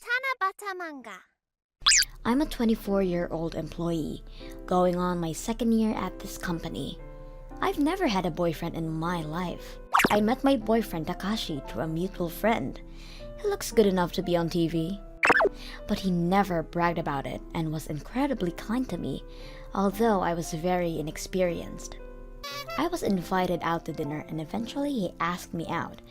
Tanabata Manga. I'm a 24-year-old employee, going on my second year at this company. I've never had a boyfriend in my life. I met my boyfriend Takashi through a mutual friend. He looks good enough to be on TV. But he never bragged about it and was incredibly kind to me, although I was very inexperienced. I was invited out to dinner and eventually he asked me out.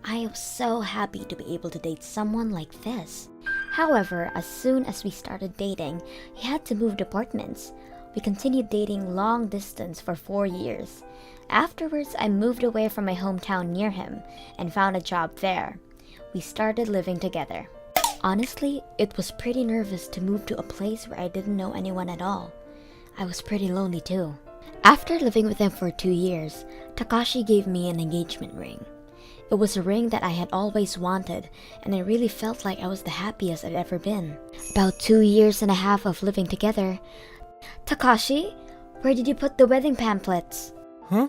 I was so happy to be able to date someone like this. However, as soon as we started dating, he had to move departments. We continued dating long distance for 4 years. Afterwards, I moved away from my hometown near him and found a job there. We started living together. Honestly, it was pretty nervous to move to a place where I didn't know anyone at all. I was pretty lonely too. After living with him for 2 years, Takashi gave me an engagement ring. It was a ring that I had always wanted, and I really felt like I was the happiest I'd ever been. About 2 years and a half of living together. Takashi, where did you put the wedding pamphlets? Huh?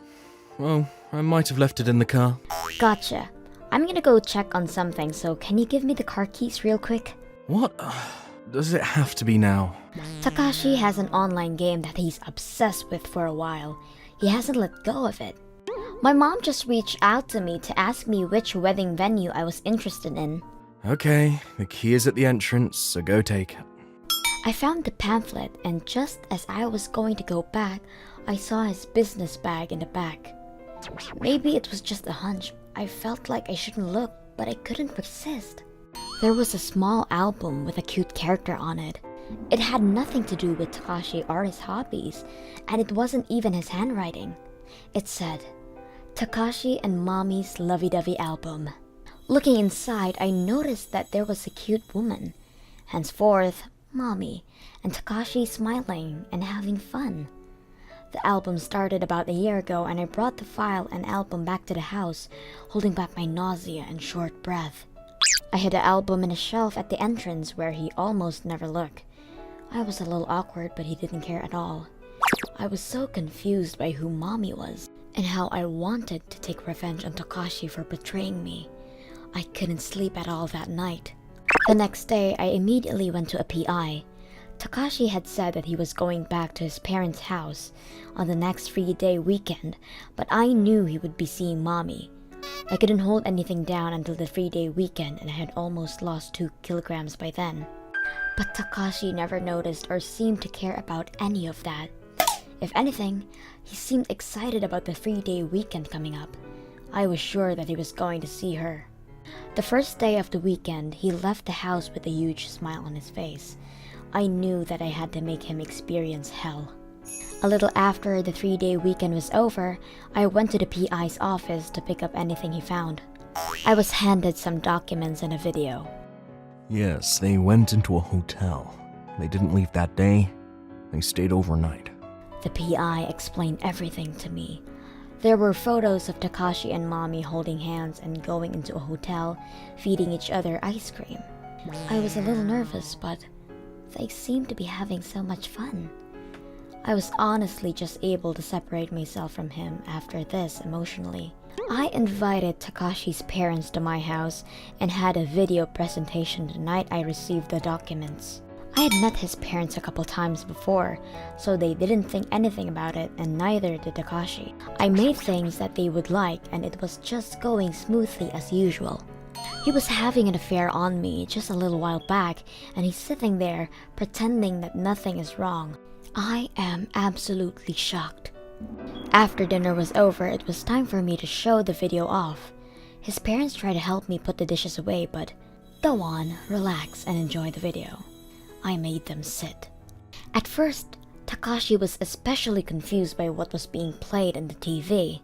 Well, I might have left it in the car. Gotcha. I'm gonna go check on something, so can you give me the car keys real quick? What? Does it have to be now? Takashi has an online game that he's obsessed with for a while. He hasn't let go of it. My mom just reached out to me to ask me which wedding venue I was interested in. Okay, the key is at the entrance, so go take it. I found the pamphlet, and just as I was going to go back, I saw his business bag in the back. Maybe it was just a hunch. I felt like I shouldn't look, but I couldn't resist. There was a small album with a cute character on it. It had nothing to do with Takashi or his hobbies, and it wasn't even his handwriting. It said, Takashi and Mommy's Lovey-Dovey album. Looking inside, I noticed that there was a cute woman. Henceforth, Mommy, and Takashi smiling and having fun. The album started about a year ago and I brought the file and album back to the house, holding back my nausea and short breath. I hid the album in a shelf at the entrance where he almost never looked. I was a little awkward, but he didn't care at all. I was so confused by who Mommy was and how I wanted to take revenge on Takashi for betraying me. I couldn't sleep at all that night. The next day, I immediately went to a PI. Takashi had said that he was going back to his parents' house on the next 3-day weekend, but I knew he would be seeing Mommy. I couldn't hold anything down until the 3-day weekend and I had almost lost 2 kilograms by then. But Takashi never noticed or seemed to care about any of that. If anything, he seemed excited about the 3-day weekend coming up. I was sure that he was going to see her. The first day of the weekend, he left the house with a huge smile on his face. I knew that I had to make him experience hell. A little after the 3-day weekend was over, I went to the PI's office to pick up anything he found. I was handed some documents and a video. Yes, they went into a hotel. They didn't leave that day. They stayed overnight. The PI explained everything to me. There were photos of Takashi and Mommy holding hands and going into a hotel, feeding each other ice cream. I was a little nervous, but they seemed to be having so much fun. I was honestly just able to separate myself from him after this emotionally. I invited Takashi's parents to my house and had a video presentation the night I received the documents. I had met his parents a couple times before, so they didn't think anything about it, and neither did Takashi. I made things that they would like, and it was just going smoothly as usual. He was having an affair on me just a little while back, and he's sitting there pretending that nothing is wrong. I am absolutely shocked. After dinner was over, it was time for me to show the video off. His parents tried to help me put the dishes away, but go on, relax, and enjoy the video. I made them sit. At first, Takashi was especially confused by what was being played in the TV.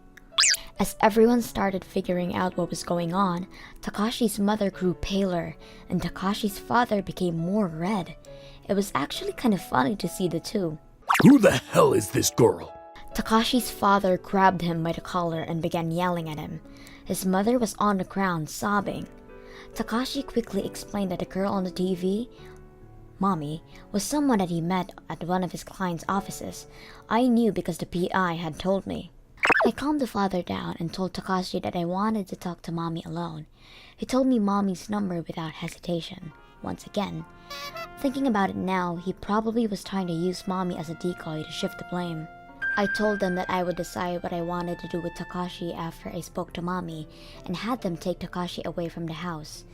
As everyone started figuring out what was going on, Takashi's mother grew paler, and Takashi's father became more red. It was actually kind of funny to see the two. Who the hell is this girl? Takashi's father grabbed him by the collar and began yelling at him. His mother was on the ground, sobbing. Takashi quickly explained that the girl on the TV, Mommy, was someone that he met at one of his clients' offices. I knew because the PI had told me. I calmed the father down and told Takashi that I wanted to talk to Mommy alone. He told me Mommy's number without hesitation. once again. Thinking about it now, he probably was trying to use mommy as a decoy to shift the blame. I told them that I would decide what I wanted to do with Takashi after I spoke to mommy and had them take Takashi away from the house.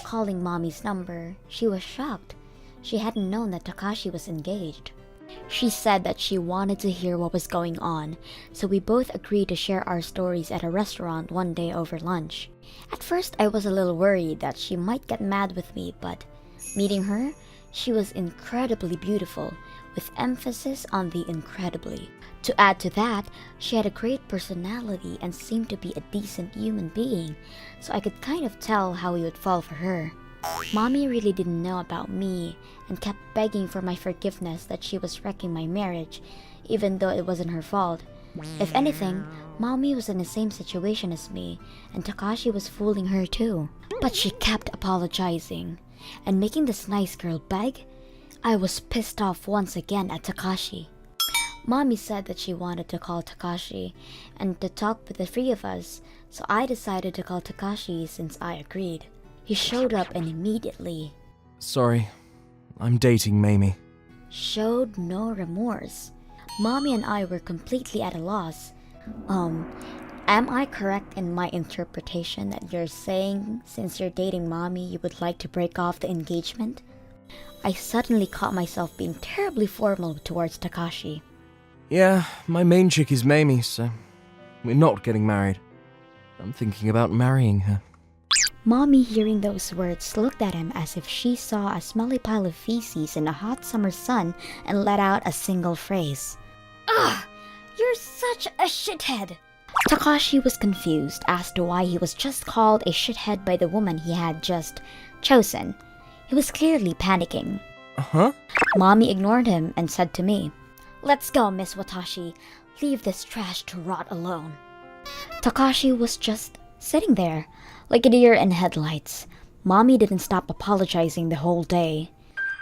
Calling mommy's number, she was shocked. She hadn't known that Takashi was engaged. She said that she wanted to hear what was going on, so we both agreed to share our stories at a restaurant one day over lunch. At first, I was a little worried that she might get mad with me, but meeting her, she was incredibly beautiful, with emphasis on the incredibly. To add to that, she had a great personality and seemed to be a decent human being, so I could kind of tell how we would fall for her. Mommy really didn't know about me and kept begging for my forgiveness that she was wrecking my marriage, even though it wasn't her fault. If anything, Mommy was in the same situation as me, and Takashi was fooling her too. But she kept apologizing and making this nice girl beg. I was pissed off once again at Takashi. Mommy said that she wanted to call Takashi and to talk with the three of us, so I decided to call Takashi since I agreed. He showed up and immediately Sorry, I'm dating Mamie. showed no remorse. Mommy and I were completely at a loss. Am I correct in my interpretation that you're saying since you're dating Mommy you would like to break off the engagement? I suddenly caught myself being terribly formal towards Takashi. Yeah, my main chick is Mamie, so we're not getting married. I'm thinking about marrying her. Mommy, hearing those words, looked at him as if she saw a smelly pile of feces in a hot summer sun and let out a single phrase. Ugh! You're such a shithead! Takashi was confused as to why he was just called a shithead by the woman he had just chosen. He was clearly panicking. Uh-huh? Mommy ignored him and said to me, "Let's go, Miss Watashi. Leave this trash to rot alone." Takashi was just sitting there, like a deer in headlights. Mommy didn't stop apologizing the whole day.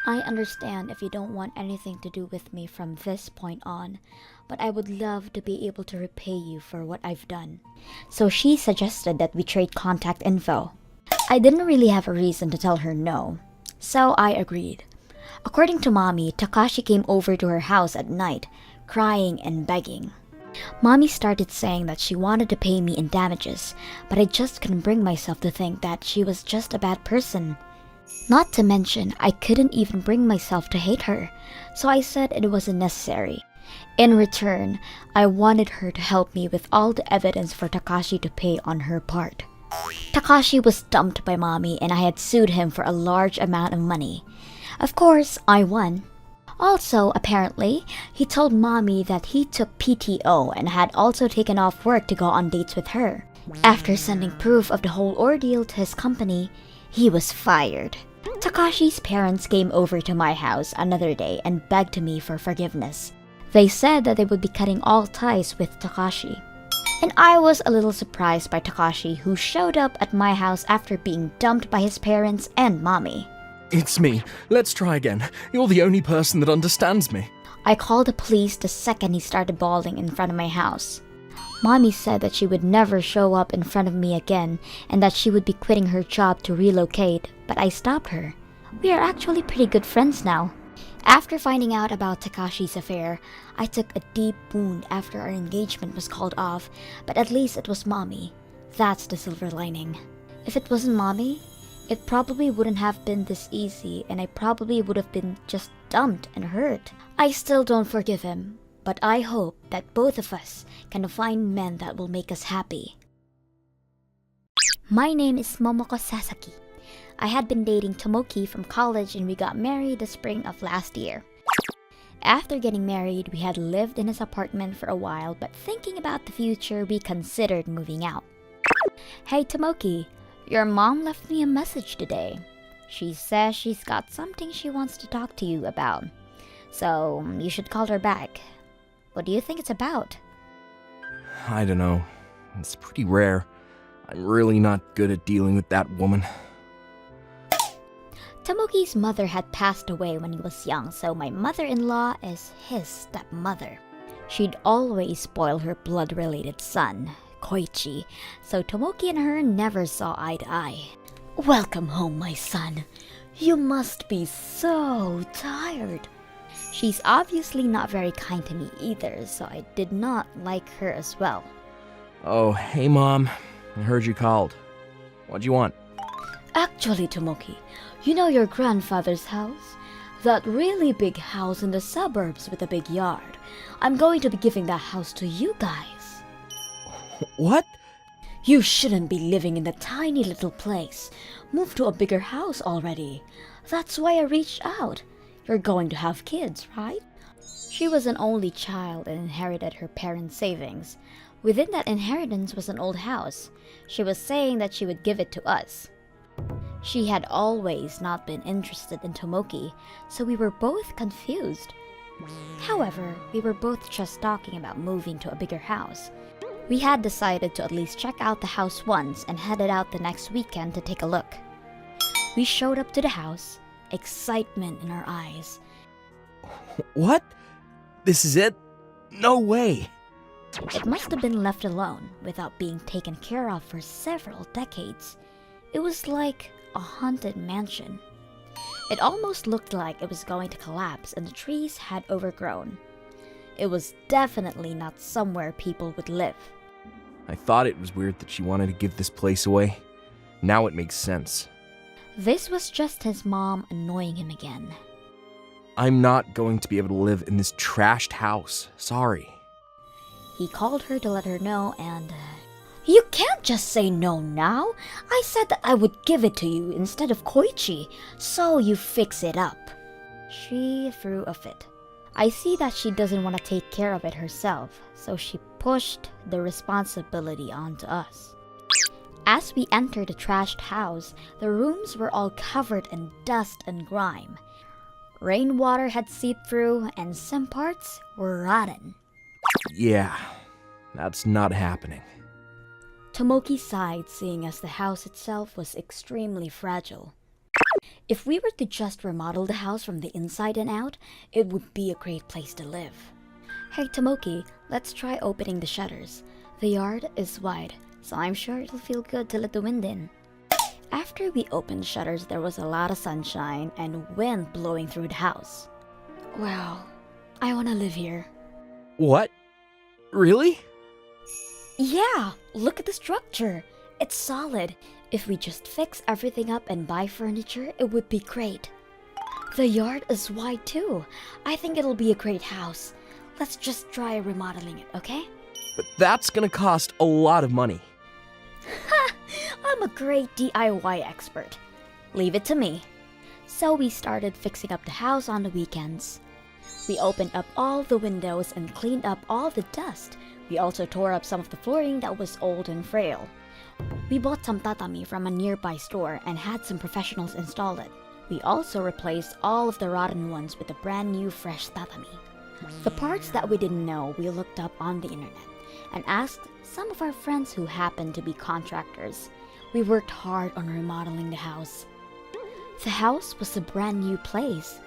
I understand if you don't want anything to do with me from this point on, but I would love to be able to repay you for what I've done. So she suggested that we trade contact info. I didn't really have a reason to tell her no, so I agreed. According to Mommy, Takashi came over to her house at night, crying and begging. Mommy started saying that she wanted to pay me in damages, but I just couldn't bring myself to think that she was just a bad person. Not to mention, I couldn't even bring myself to hate her, so I said it wasn't necessary. In return, I wanted her to help me with all the evidence for Takashi to pay on her part. Takashi was dumped by Mommy and I had sued him for a large amount of money. Of course, I won. Also, apparently, he told Mommy that he took PTO and had also taken off work to go on dates with her. After sending proof of the whole ordeal to his company, he was fired. Takashi's parents came over to my house another day and begged me for forgiveness. They said that they would be cutting all ties with Takashi. And I was a little surprised by Takashi, who showed up at my house after being dumped by his parents and Mommy. It's me. Let's try again. You're the only person that understands me. I called the police the second he started bawling in front of my house. Mommy said that she would never show up in front of me again and that she would be quitting her job to relocate, but I stopped her. We are actually pretty good friends now. After finding out about Takashi's affair, I took a deep wound after our engagement was called off, but at least it was Mommy. That's the silver lining. If it wasn't Mommy, it probably wouldn't have been this easy and I probably would have been just dumped and hurt. I still don't forgive him, but I hope that both of us can find men that will make us happy. My name is Momoko Sasaki. I had been dating Tomoki from college and we got married the spring of last year. After getting married, we had lived in his apartment for a while, but thinking about the future, we considered moving out. Hey Tomoki, your mom left me a message today. She says she's got something she wants to talk to you about. So, you should call her back. What do you think it's about? I don't know. It's pretty rare. I'm really not good at dealing with that woman. Tomoki's mother had passed away when he was young, so my mother-in-law is his stepmother. She'd always spoil her blood-related son, Koichi, so Tomoki and her never saw eye to eye. "Welcome home, my son. You must be so tired. She's obviously not very kind to me either, so I did not like her as well. Oh, hey Mom. I heard you called. What'd you want? Actually, Tomoki, you know your grandfather's house? That really big house in the suburbs with a big yard. I'm going to be giving that house to you guys. What? You shouldn't be living in the tiny little place. Move to a bigger house already. That's why I reached out. You're going to have kids, right? She was an only child and inherited her parents' savings. Within that inheritance was an old house. She was saying that she would give it to us. She had always not been interested in Tomoki, so we were both confused. However, we were both just talking about moving to a bigger house. We had decided to at least check out the house once and headed out the next weekend to take a look. We showed up to the house, excitement in our eyes. What? This is it? No way. It must have been left alone without being taken care of for several decades. It was like a haunted mansion. It almost looked like it was going to collapse and the trees had overgrown. It was definitely not somewhere people would live. I thought it was weird that she wanted to give this place away. Now it makes sense. This was just his mom annoying him again. I'm not going to be able to live in this trashed house. Sorry. He called her to let her know and... You can't just say no now. I said that I would give it to you instead of Koichi, so you fix it up. She threw a fit. I see that she doesn't want to take care of it herself, so she pushed the responsibility onto us. As we entered the trashed house, the rooms were all covered in dust and grime. Rainwater had seeped through, and some parts were rotten. Yeah, that's not happening. Tomoki sighed, seeing as the house itself was extremely fragile. If we were to just remodel the house from the inside and out, it would be a great place to live. Hey Tomoki, let's try opening the shutters. The yard is wide, so I'm sure it'll feel good to let the wind in. After we opened the shutters, there was a lot of sunshine and wind blowing through the house. Wow, I want to live here. What? Really? Yeah, look at the structure. It's solid. If we just fix everything up and buy furniture, it would be great. The yard is wide too. I think it'll be a great house. Let's just try remodeling it, okay? But that's gonna cost a lot of money. Ha! I'm a great DIY expert. Leave it to me. So we started fixing up the house on the weekends. We opened up all the windows and cleaned up all the dust. We also tore up some of the flooring that was old and frail. We bought some tatami from a nearby store and had some professionals install it. We also replaced all of the rotten ones with a brand new fresh tatami. The parts that we didn't know, we looked up on the internet and asked some of our friends who happened to be contractors. We worked hard on remodeling the house. The house was a brand new place.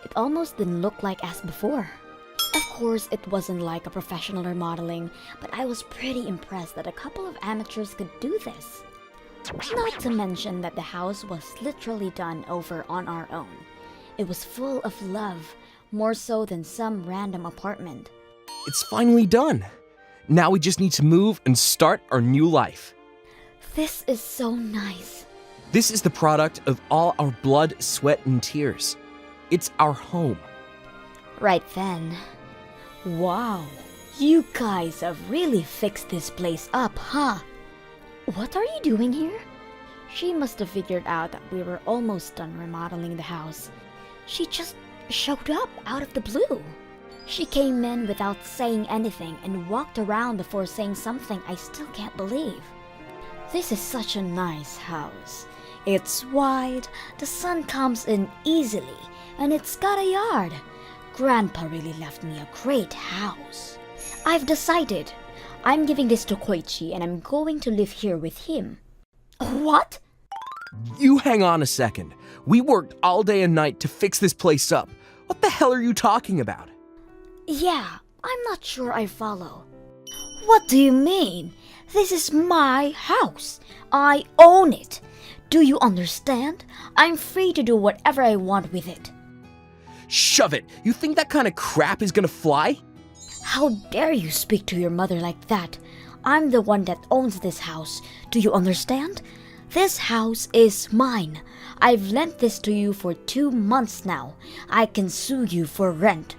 It almost didn't look like as before. Of course, it wasn't like a professional remodeling, but I was pretty impressed that a couple of amateurs could do this. Not to mention that the house was literally done over on our own. It was full of love, more so than some random apartment. It's finally done. Now we just need to move and start our new life. This is so nice. This is the product of all our blood, sweat, and tears. It's our home. Right then. Wow, you guys have really fixed this place up, huh? What are you doing here? She must have figured out that we were almost done remodeling the house. She just showed up out of the blue. She came in without saying anything and walked around before saying something I still can't believe. This is such a nice house. It's wide, the sun comes in easily, and it's got a yard. Grandpa really left me a great house. I've decided. I'm giving this to Koichi and I'm going to live here with him. What? You hang on a second. We worked all day and night to fix this place up. What the hell are you talking about? Yeah, I'm not sure I follow. What do you mean? This is my house. I own it. Do you understand? I'm free to do whatever I want with it. Shove it! You think that kind of crap is gonna fly? How dare you speak to your mother like that? I'm the one that owns this house. Do you understand? This house is mine. I've lent this to you for 2 months now. I can sue you for rent.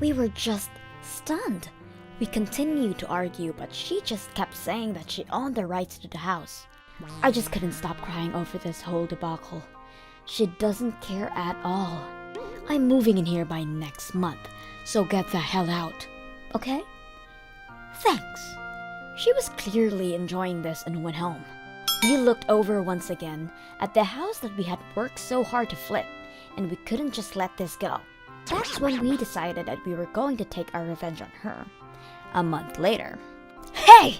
We were just stunned. We continued to argue, but she just kept saying that she owned the rights to the house. I just couldn't stop crying over this whole debacle. She doesn't care at all. I'm moving in here by next month, so get the hell out. Okay? Thanks. She was clearly enjoying this and went home. We looked over once again at the house that we had worked so hard to flip, and we couldn't just let this go. That's when we decided that we were going to take our revenge on her. A month later. Hey!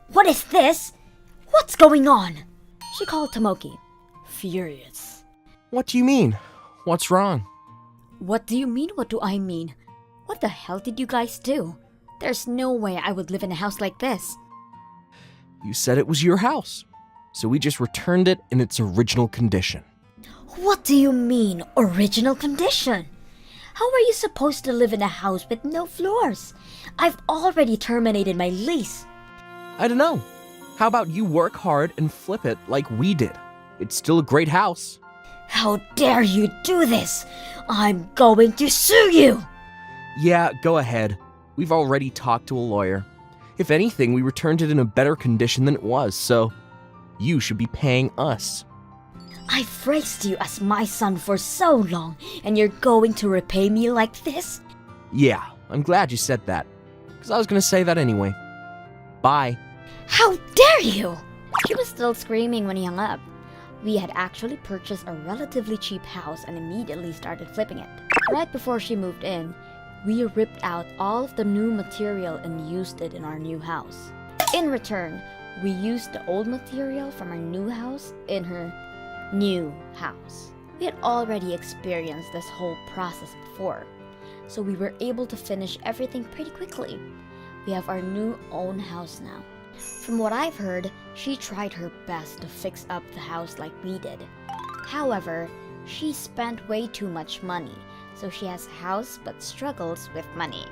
What is this? What's going on? She called Tomoki, furious. What do you mean? What's wrong? What do you mean? What do I mean? What the hell did you guys do? There's no way I would live in a house like this. You said it was your house, so we just returned it in its original condition. What do you mean, original condition? How are you supposed to live in a house with no floors? I've already terminated my lease. I don't know. How about you work hard and flip it like we did? It's still a great house. How dare you do this? I'm going to sue you! Yeah, go ahead. We've already talked to a lawyer. If anything, we returned it in a better condition than it was, so you should be paying us. I've raised you as my son for so long, and you're going to repay me like this? Yeah, I'm glad you said that, because I was going to say that anyway. Bye. How dare you! She was still screaming when he hung up. We had actually purchased a relatively cheap house and immediately started flipping it. Right before she moved in, we ripped out all of the new material and used it in our new house. In return, we used the old material from our new house in her new house. We had already experienced this whole process before, so we were able to finish everything pretty quickly. We have our new own house now. From what I've heard, she tried her best to fix up the house like we did. However, she spent way too much money, so she has a house but struggles with money.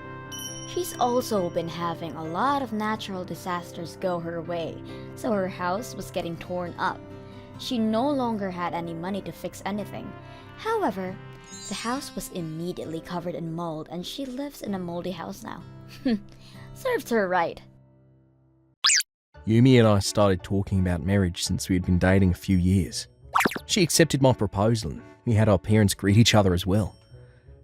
She's also been having a lot of natural disasters go her way, so her house was getting torn up. She no longer had any money to fix anything. However, the house was immediately covered in mold and she lives in a moldy house now. Serves her right. Yumi and I started talking about marriage since we had been dating a few years. She accepted my proposal and we had our parents greet each other as well.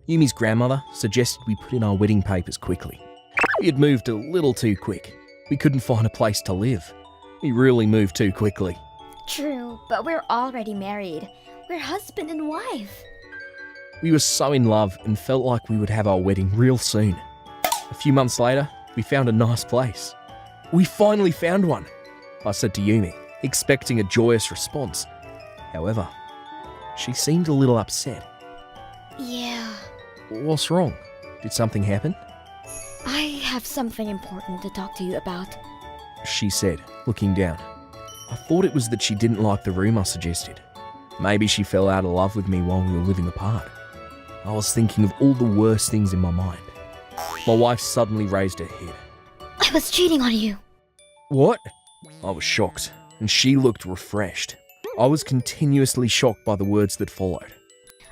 Yumi's grandmother suggested we put in our wedding papers quickly. We had moved a little too quick. We couldn't find a place to live. We really moved too quickly. True, but we're already married. We're husband and wife. We were so in love and felt like we would have our wedding real soon. A few months later, we found a nice place. We finally found one, I said to Yumi, expecting a joyous response. However, she seemed a little upset. Yeah. What's wrong? Did something happen? I have something important to talk to you about. She said, looking down. I thought it was that she didn't like the room I suggested. Maybe she fell out of love with me while we were living apart. I was thinking of all the worst things in my mind. My wife suddenly raised her head. I was cheating on you. What? I was shocked, and she looked refreshed. I was continuously shocked by the words that followed.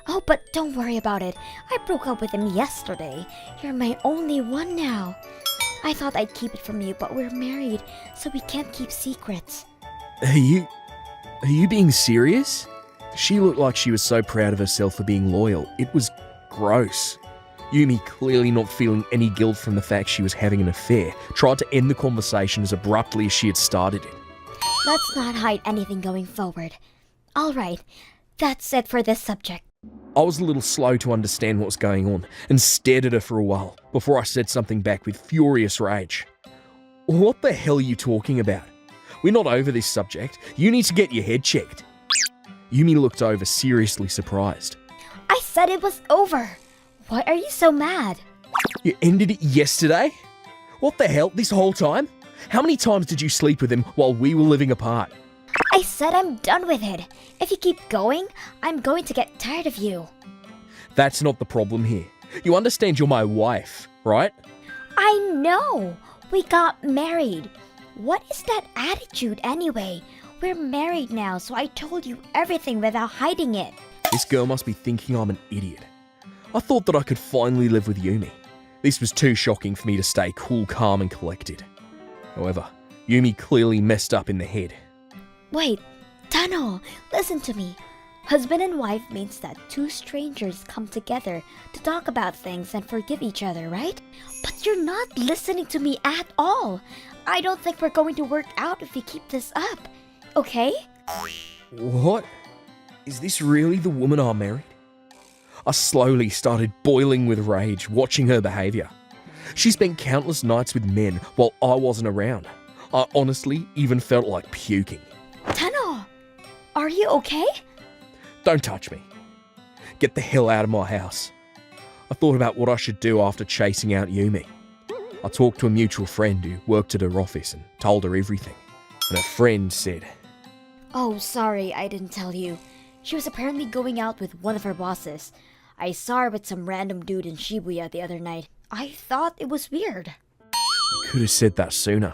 Oh, but don't worry about it. I broke up with him yesterday. You're my only one now. I thought I'd keep it from you, but we're married, so we can't keep secrets. Are you being serious? She looked like she was so proud of herself for being loyal. It was gross. Yumi, clearly not feeling any guilt from the fact she was having an affair, tried to end the conversation as abruptly as she had started it. Let's not hide anything going forward. Alright, that's it for this subject. I was a little slow to understand what was going on and stared at her for a while before I said something back with furious rage. What the hell are you talking about? We're not over this subject. You need to get your head checked. Yumi looked over, seriously surprised. I said it was over. Why are you so mad? You ended it yesterday? What the hell, this whole time? How many times did you sleep with him while we were living apart? I said I'm done with it. If you keep going, I'm going to get tired of you. That's not the problem here. You understand you're my wife, right? I know. We got married. What is that attitude anyway? We're married now, so I told you everything without hiding it. This girl must be thinking I'm an idiot. I thought that I could finally live with Yumi. This was too shocking for me to stay cool, calm, and collected. However, Yumi clearly messed up in the head. Wait, Tano, listen to me. Husband and wife means that two strangers come together to talk about things and forgive each other, right? But you're not listening to me at all. I don't think we're going to work out if we keep this up, okay? What? Is this really the woman I married? I slowly started boiling with rage watching her behaviour. She spent countless nights with men while I wasn't around. I honestly even felt like puking. Tano, are you okay? Don't touch me. Get the hell out of my house. I thought about what I should do after chasing out Yumi. I talked to a mutual friend who worked at her office and told her everything. And her friend said, Oh, sorry, I didn't tell you. She was apparently going out with one of her bosses. I saw her with some random dude in Shibuya the other night. I thought it was weird. Could have said that sooner.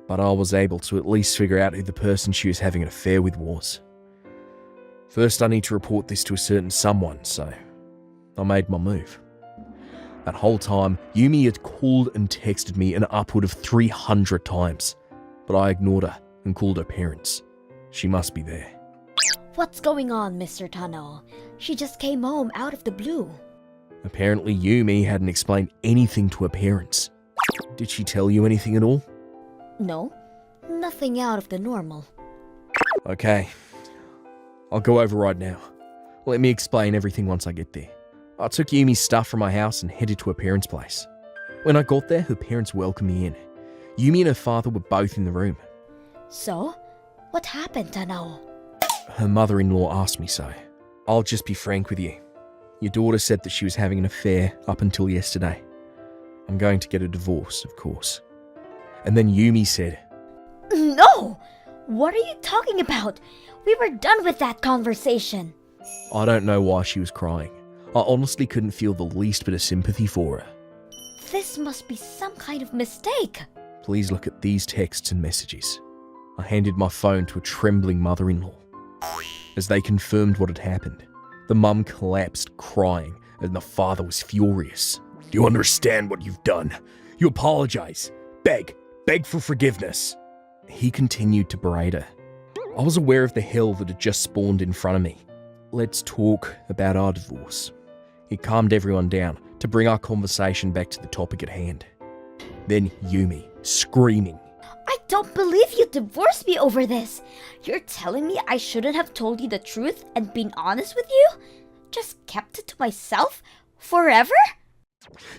But I was able to at least figure out who the person she was having an affair with was. First, I need to report this to a certain someone, so I made my move. That whole time, Yumi had called and texted me an upward of 300 times, but I ignored her and called her parents. She must be there. What's going on, Mr. Tano? She just came home out of the blue. Apparently, Yumi hadn't explained anything to her parents. Did she tell you anything at all? No, nothing out of the normal. Okay, I'll go over right now. Let me explain everything once I get there. I took Yumi's stuff from my house and headed to her parents' place. When I got there, her parents welcomed me in. Yumi and her father were both in the room. So, what happened, Tano? Her mother-in-law asked me so. I'll just be frank with you. Your daughter said that she was having an affair up until yesterday. I'm going to get a divorce, of course. And then Yumi said, No! What are you talking about? We were done with that conversation. I don't know why she was crying. I honestly couldn't feel the least bit of sympathy for her. This must be some kind of mistake. Please look at these texts and messages. I handed my phone to a trembling mother-in-law. As they confirmed what had happened, the mum collapsed crying and the father was furious. Do you understand what you've done? You apologize. Beg for forgiveness. He continued to berate her. I was aware of the hell that had just spawned in front of me. Let's talk about our divorce. He calmed everyone down to bring our conversation back to the topic at hand. Then Yumi, screaming, I don't believe you divorced me over this. You're telling me I shouldn't have told you the truth and been honest with you? Just kept it to myself? Forever?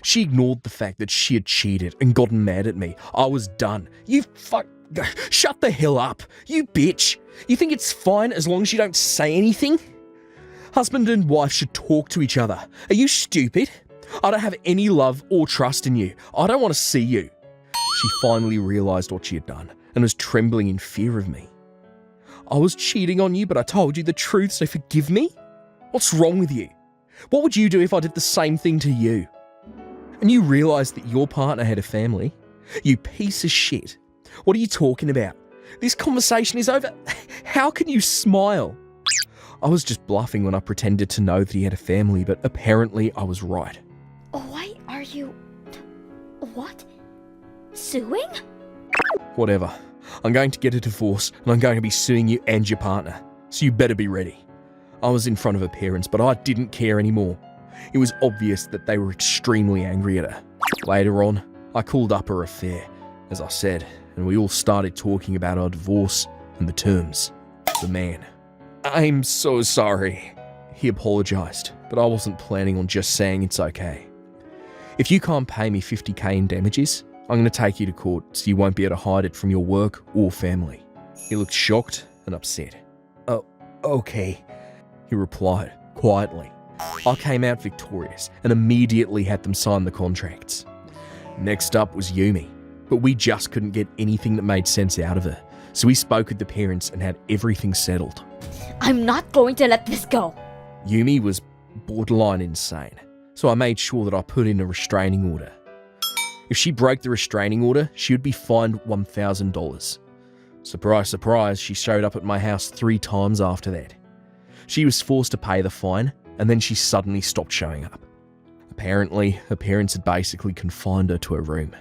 She ignored the fact that she had cheated and gotten mad at me. I was done. Shut the hell up, you bitch. You think it's fine as long as you don't say anything? Husband and wife should talk to each other. Are you stupid? I don't have any love or trust in you. I don't want to see you. She finally realised what she had done and was trembling in fear of me. I was cheating on you, but I told you the truth, so forgive me? What's wrong with you? What would you do if I did the same thing to you? And you realised that your partner had a family? You piece of shit. What are you talking about? This conversation is over. How can you smile? I was just bluffing when I pretended to know that he had a family, but apparently I was right. Why are you... What? Suing? Whatever. I'm going to get a divorce and I'm going to be suing you and your partner. So you better be ready. I was in front of her parents, but I didn't care anymore. It was obvious that they were extremely angry at her. Later on, I called up her affair, as I said, and we all started talking about our divorce and the terms. The man. I'm so sorry. He apologised, but I wasn't planning on just saying it's okay. If you can't pay me $50,000 in damages, I'm going to take you to court so you won't be able to hide it from your work or family. He looked shocked and upset. Oh, okay, he replied quietly. I came out victorious and immediately had them sign the contracts. Next up was Yumi, but we just couldn't get anything that made sense out of her, So we spoke with the parents and had everything settled. I'm not going to let this go. Yumi was borderline insane, so I made sure that I put in a restraining order. If she broke the restraining order, she would be fined $1,000. Surprise, surprise, she showed up at my house 3 times after that. She was forced to pay the fine, and then she suddenly stopped showing up. Apparently, her parents had basically confined her to her room.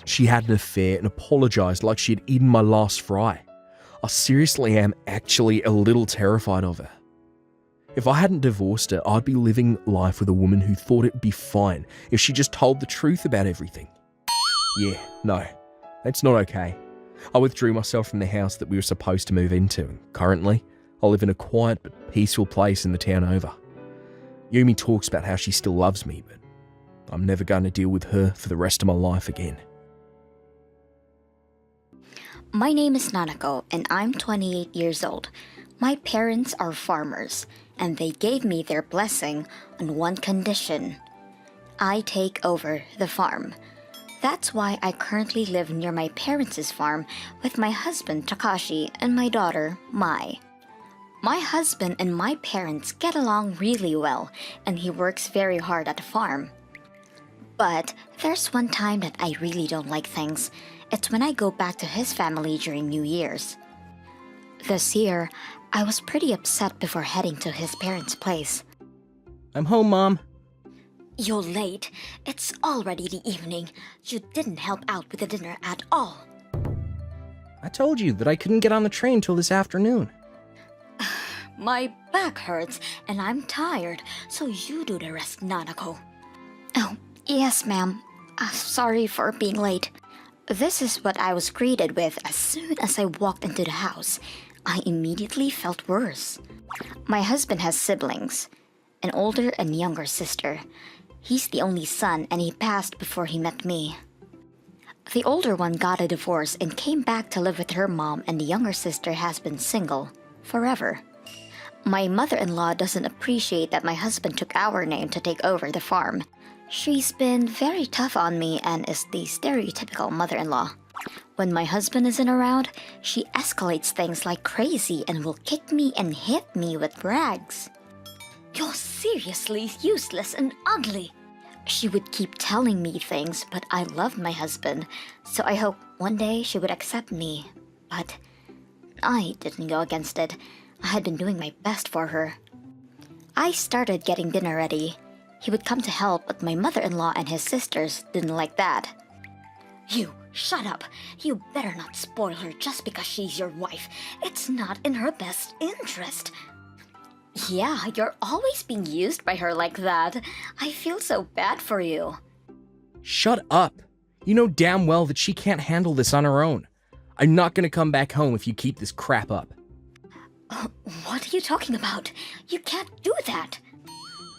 She had an affair and apologised like she had eaten my last fry. I seriously am actually a little terrified of her. If I hadn't divorced her, I'd be living life with a woman who thought it would be fine if she just told the truth about everything. Yeah, no, that's not okay. I withdrew myself from the house that we were supposed to move into, and currently, I live in a quiet but peaceful place in the town over. Yumi talks about how she still loves me, but I'm never going to deal with her for the rest of my life again. My name is Nanako, and I'm 28 years old. My parents are farmers, and they gave me their blessing on one condition. I take over the farm. That's why I currently live near my parents' farm with my husband Takashi and my daughter Mai. My husband and my parents get along really well, and he works very hard at the farm. But there's one time that I really don't like things. It's when I go back to his family during New Year's. This year, I was pretty upset before heading to his parents' place. I'm home, Mom. You're late. It's already the evening. You didn't help out with the dinner at all. I told you that I couldn't get on the train till this afternoon. My back hurts and I'm tired, so you do the rest, Nanako. Oh, yes, ma'am. Sorry for being late. This is what I was greeted with as soon as I walked into the house. I immediately felt worse. My husband has siblings, an older and younger sister. He's the only son and he passed before he met me. The older one got a divorce and came back to live with her mom, and the younger sister has been single forever. My mother-in-law doesn't appreciate that my husband took our name to take over the farm. She's been very tough on me and is the stereotypical mother-in-law. When my husband isn't around, she escalates things like crazy and will kick me and hit me with rags. You're seriously useless and ugly. She would keep telling me things, but I loved my husband, so I hope one day she would accept me. But I didn't go against it. I had been doing my best for her. I started getting dinner ready. He would come to help, but my mother-in-law and his sisters didn't like that. You, shut up. You better not spoil her just because she's your wife. It's not in her best interest. Yeah, you're always being used by her like that. I feel so bad for you. Shut up. You know damn well that she can't handle this on her own. I'm not going to come back home if you keep this crap up. What are you talking about? You can't do that.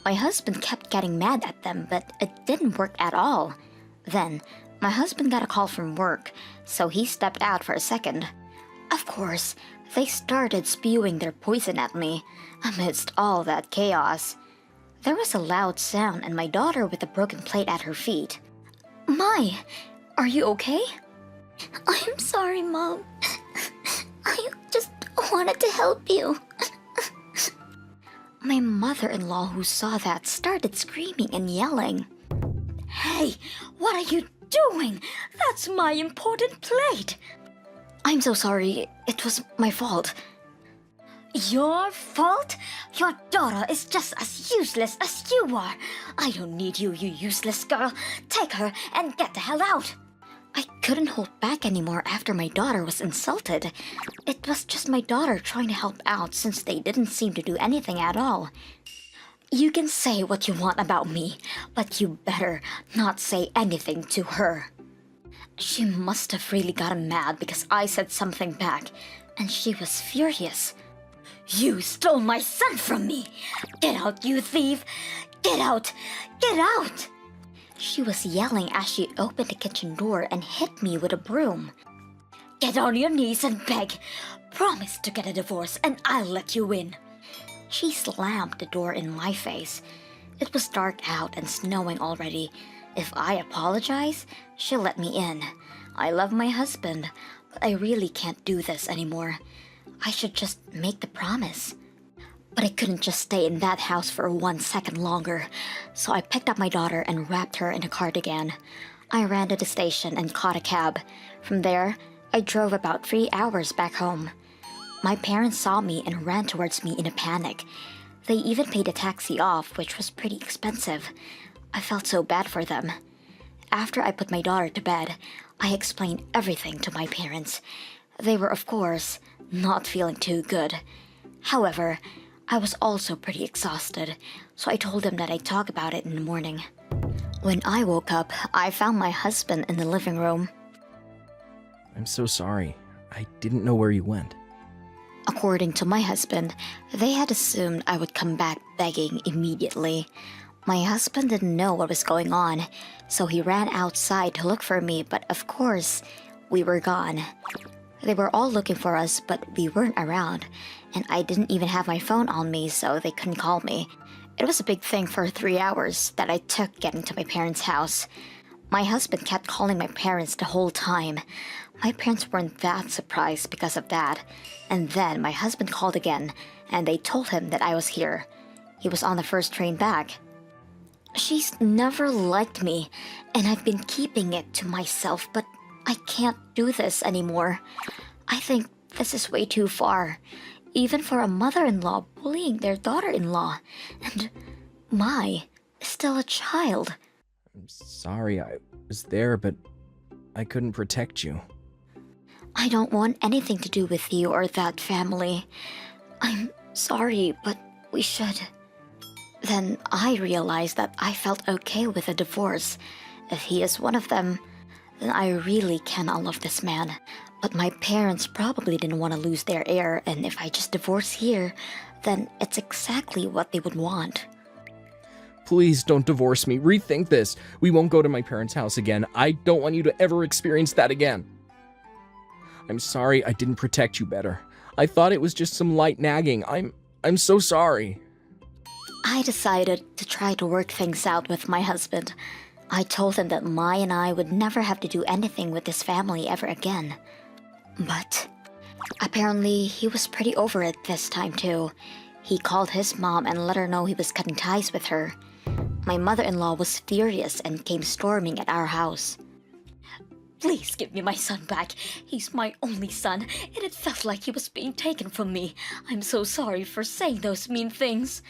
My husband kept getting mad at them, but it didn't work at all. Then, my husband got a call from work, so he stepped out for a second. Of course, they started spewing their poison at me. Amidst all that chaos, there was a loud sound and my daughter with a broken plate at her feet. Mai, are you okay? I'm sorry, Mom. I just wanted to help you. My mother-in-law, who saw that, started screaming and yelling. Hey, what are you doing? That's my important plate. I'm so sorry. It was my fault. Your fault? Your daughter is just as useless as you are. I don't need you, you useless girl. Take her and get the hell out. I couldn't hold back anymore after my daughter was insulted. It was just my daughter trying to help out since they didn't seem to do anything at all. You can say what you want about me, but you better not say anything to her. She must have really gotten mad because I said something back, and she was furious. You stole my son from me! Get out, you thief! Get out! Get out! She was yelling as she opened the kitchen door and hit me with a broom. Get on your knees and beg. Promise to get a divorce and I'll let you in. She slammed the door in my face. It was dark out and snowing already. If I apologize, she'll let me in. I love my husband, but I really can't do this anymore. I should just make the promise. But I couldn't just stay in that house for 1 second longer, so I picked up my daughter and wrapped her in a cardigan. I ran to the station and caught a cab. From there, I drove about 3 hours back home. My parents saw me and ran towards me in a panic. They even paid a taxi off, which was pretty expensive. I felt so bad for them. After I put my daughter to bed, I explained everything to my parents. They were, of course, not feeling too good. However, I was also pretty exhausted, so I told them that I'd talk about it in the morning. When I woke up, I found my husband in the living room. I'm so sorry. I didn't know where you went. According to my husband, they had assumed I would come back begging immediately. My husband didn't know what was going on, so he ran outside to look for me, but of course, we were gone. They were all looking for us, but we weren't around, and I didn't even have my phone on me, so they couldn't call me. It was a big thing for 3 hours that I took getting to my parents' house. My husband kept calling my parents the whole time. My parents weren't that surprised because of that. And then my husband called again, and they told him that I was here. He was on the first train back. She's never liked me, and I've been keeping it to myself, but I can't do this anymore. I think this is way too far, even for a mother-in-law bullying their daughter-in-law. And still a child. I'm sorry I was there, but I couldn't protect you. I don't want anything to do with you or that family. I'm sorry, but we should. Then I realized that I felt okay with a divorce. If he is one of them, then I really cannot love this man. But my parents probably didn't want to lose their heir, and if I just divorce here, then it's exactly what they would want. Please don't divorce me. Rethink this. We won't go to my parents' house again. I don't want you to ever experience that again. I'm sorry I didn't protect you better. I thought it was just some light nagging. I'm so sorry. I decided to try to work things out with my husband. I told him that Mai and I would never have to do anything with this family ever again. But apparently he was pretty over it this time too. He called his mom and let her know he was cutting ties with her. My mother-in-law was furious and came storming at our house. Please give me my son back. He's my only son, and it felt like he was being taken from me. I'm so sorry for saying those mean things.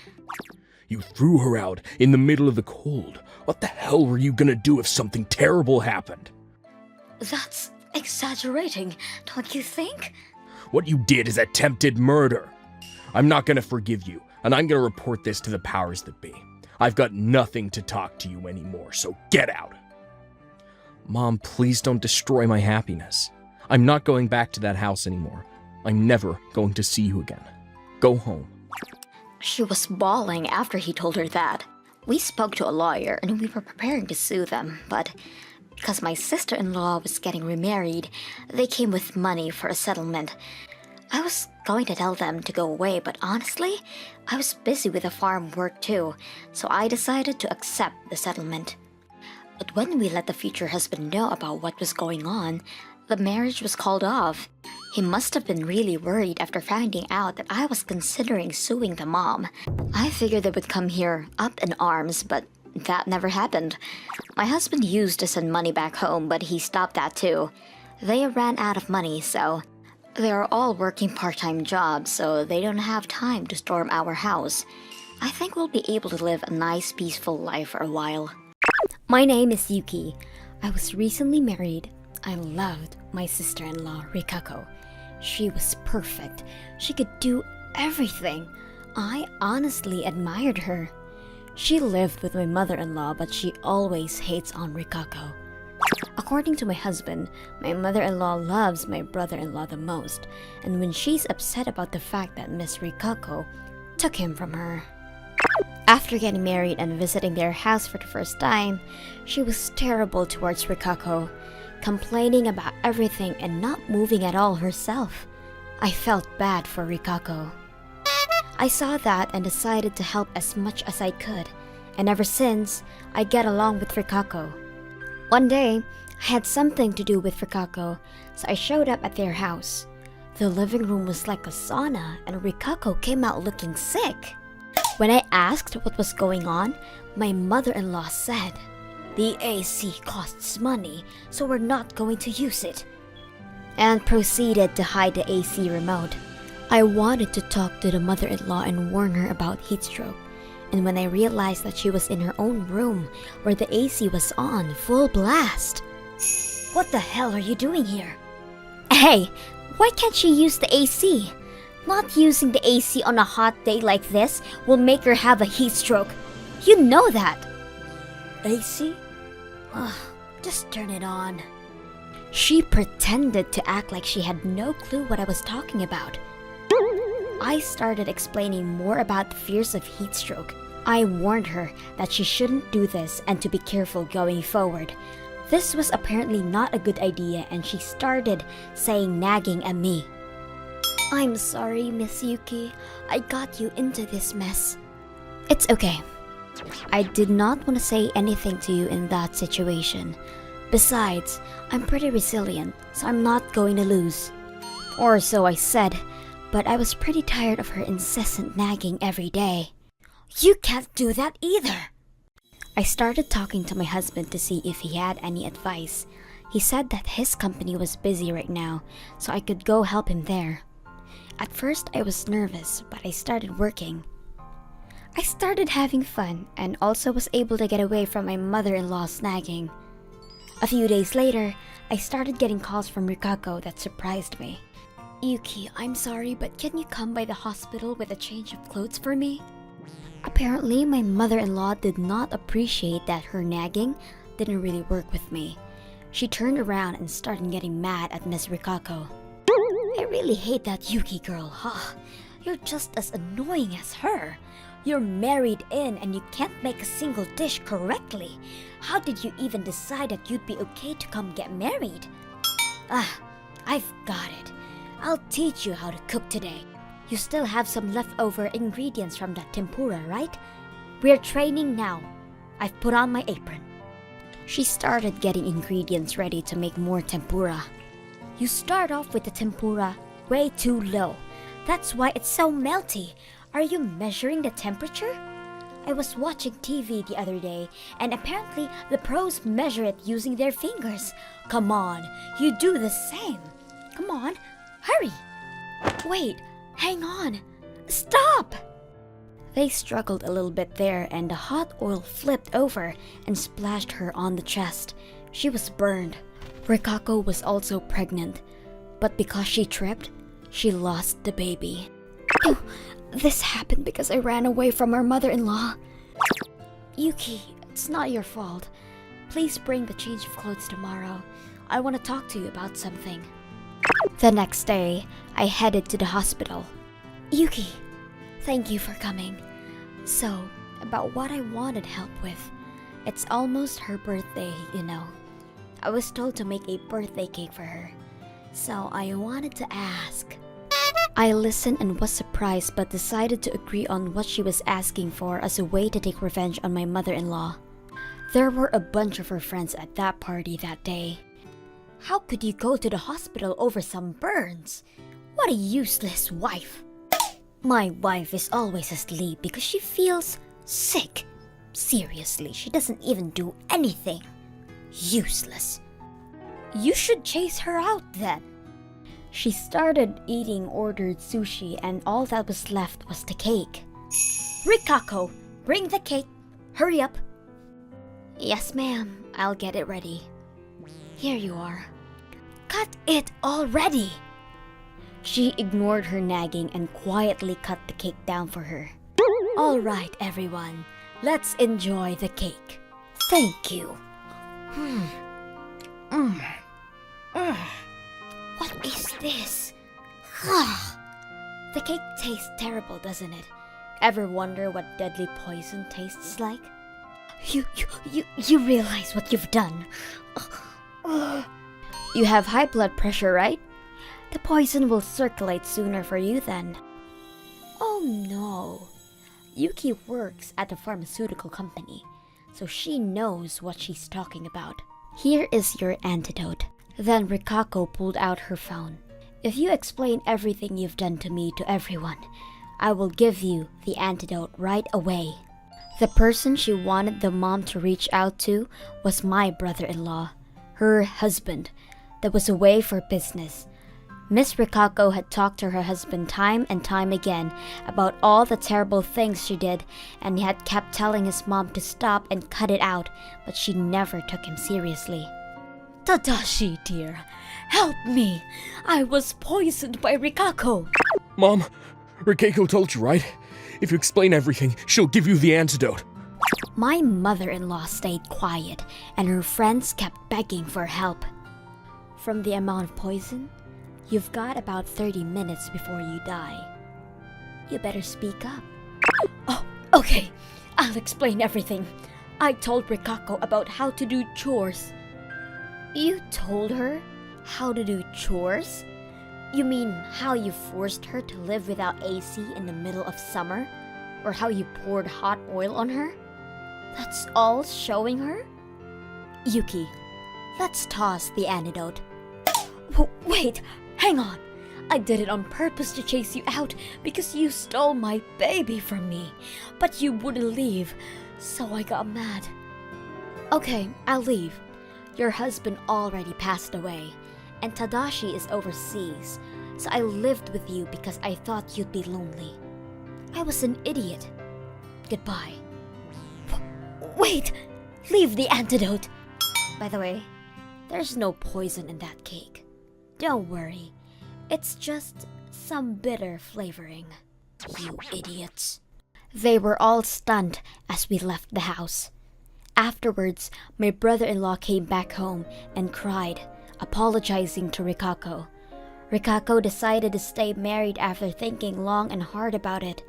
You threw her out in the middle of the cold. What the hell were you gonna do if something terrible happened? That's exaggerating, don't you think? What you did is attempted murder. I'm not gonna forgive you, and I'm gonna report this to the powers that be. I've got nothing to talk to you anymore, so get out. Mom, please don't destroy my happiness. I'm not going back to that house anymore. I'm never going to see you again. Go home. She was bawling after he told her that. We spoke to a lawyer and we were preparing to sue them, but because my sister-in-law was getting remarried, they came with money for a settlement. I was going to tell them to go away, but honestly, I was busy with the farm work too, so I decided to accept the settlement. But when we let the future husband know about what was going on, the marriage was called off. He must have been really worried after finding out that I was considering suing the mom. I figured they would come here up in arms, but that never happened. My husband used to send money back home, but he stopped that too. They ran out of money, so they are all working part-time jobs, so they don't have time to storm our house. I think we'll be able to live a nice, peaceful life for a while. My name is Yuki. I was recently married. I loved my sister-in-law, Rikako. She was perfect. She could do everything. I honestly admired her. She lived with my mother-in-law, but she always hates on Rikako. According to my husband, my mother-in-law loves my brother-in-law the most, and when she's upset about the fact that Miss Rikako took him from her. After getting married and visiting their house for the first time, she was terrible towards Rikako, complaining about everything and not moving at all herself. I felt bad for Rikako. I saw that and decided to help as much as I could, and ever since, I get along with Rikako. One day, I had something to do with Rikako, so I showed up at their house. The living room was like a sauna, and Rikako came out looking sick. When I asked what was going on, my mother-in-law said, "The AC costs money, so we're not going to use it," and proceeded to hide the AC remote. I wanted to talk to the mother-in-law and warn her about heat stroke, and when I realized that she was in her own room where the AC was on full blast. "What the hell are you doing here?" "Hey, why can't she use the AC? Not using the AC on a hot day like this will make her have a heat stroke. You know that." "AC? Ugh, just turn it on." She pretended to act like she had no clue what I was talking about. I started explaining more about the fears of heat stroke. I warned her that she shouldn't do this and to be careful going forward. This was apparently not a good idea, and she started saying nagging at me. "I'm sorry, Miss Yuki. I got you into this mess." "It's okay. I did not want to say anything to you in that situation. Besides, I'm pretty resilient, so I'm not going to lose." Or so I said, but I was pretty tired of her incessant nagging every day. "You can't do that either." I started talking to my husband to see if he had any advice. He said that his company was busy right now, so I could go help him there. At first, I was nervous, but I started working. I started having fun and also was able to get away from my mother-in-law's nagging. A few days later, I started getting calls from Rikako that surprised me. "Yuki, I'm sorry, but can you come by the hospital with a change of clothes for me?" Apparently, my mother-in-law did not appreciate that her nagging didn't really work with me. She turned around and started getting mad at Miss Rikako. "I really hate that Yuki girl, huh? You're just as annoying as her. You're married in and you can't make a single dish correctly. How did you even decide that you'd be okay to come get married?" I've got it. I'll teach you how to cook today. You still have some leftover ingredients from that tempura, right? We're training now. I've put on my apron." She started getting ingredients ready to make more tempura. "You start off with the tempura way too low. That's why it's so melty. Are you measuring the temperature? I was watching TV the other day, and apparently the pros measure it using their fingers. Come on, you do the same. Come on, hurry. Wait, hang on. Stop!" They struggled a little bit there, and the hot oil flipped over and splashed her on the chest. She was burned. Rikako was also pregnant, but because she tripped, she lost the baby. "Oh, this happened because I ran away from our mother-in-law." "Yuki, it's not your fault. Please bring the change of clothes tomorrow. I want to talk to you about something." The next day, I headed to the hospital. "Yuki, thank you for coming. So, about what I wanted help with. It's almost her birthday, you know. I was told to make a birthday cake for her. So I wanted to ask." I listened and was surprised, but decided to agree on what she was asking for as a way to take revenge on my mother-in-law. There were a bunch of her friends at that party that day. "How could you go to the hospital over some burns? What a useless wife." "My wife is always asleep because she feels sick. Seriously, she doesn't even do anything. Useless." "You should chase her out then." She started eating ordered sushi, and all that was left was the cake. "Rikako, bring the cake. Hurry up." "Yes, ma'am. I'll get it ready. Here you are." "Cut it already." She ignored her nagging and quietly cut the cake down for her. "All right, everyone. Let's enjoy the cake. Thank you." What is this? The cake tastes terrible, doesn't it? Ever wonder what deadly poison tastes like? You realize what you've done. You have high blood pressure, right? The poison will circulate sooner for you then. Oh no. Yuki works at a pharmaceutical company, so she knows what she's talking about. Here is your antidote. Then Rikako pulled out her phone. If you explain everything you've done to me to everyone, I will give you the antidote right away. The person she wanted the mom to reach out to was my brother-in-law, her husband, that was away for business. Miss Rikako had talked to her husband time and time again about all the terrible things she did, and he had kept telling his mom to stop and cut it out, but she never took him seriously. Tadashi, dear, help me! I was poisoned by Rikako! Mom, Rikako told you, right? If you explain everything, she'll give you the antidote. My mother-in-law stayed quiet, and her friends kept begging for help. From the amount of poison, you've got about 30 minutes before you die. You better speak up. Oh, okay. I'll explain everything. I told Rikako about how to do chores. You told her how to do chores? You mean how you forced her to live without AC in the middle of summer? Or how you poured hot oil on her? That's all showing her? Yuki, let's toss the antidote. Wait, hang on. I did it on purpose to chase you out because you stole my baby from me. But you wouldn't leave, so I got mad. Okay, I'll leave. Your husband already passed away, and Tadashi is overseas, so I lived with you because I thought you'd be lonely. I was an idiot. Goodbye. Wait! Leave the antidote! By the way, there's no poison in that cake. Don't worry. It's just some bitter flavoring. You idiots. They were all stunned as we left the house. Afterwards, my brother-in-law came back home and cried, apologizing to Rikako. Rikako decided to stay married after thinking long and hard about it.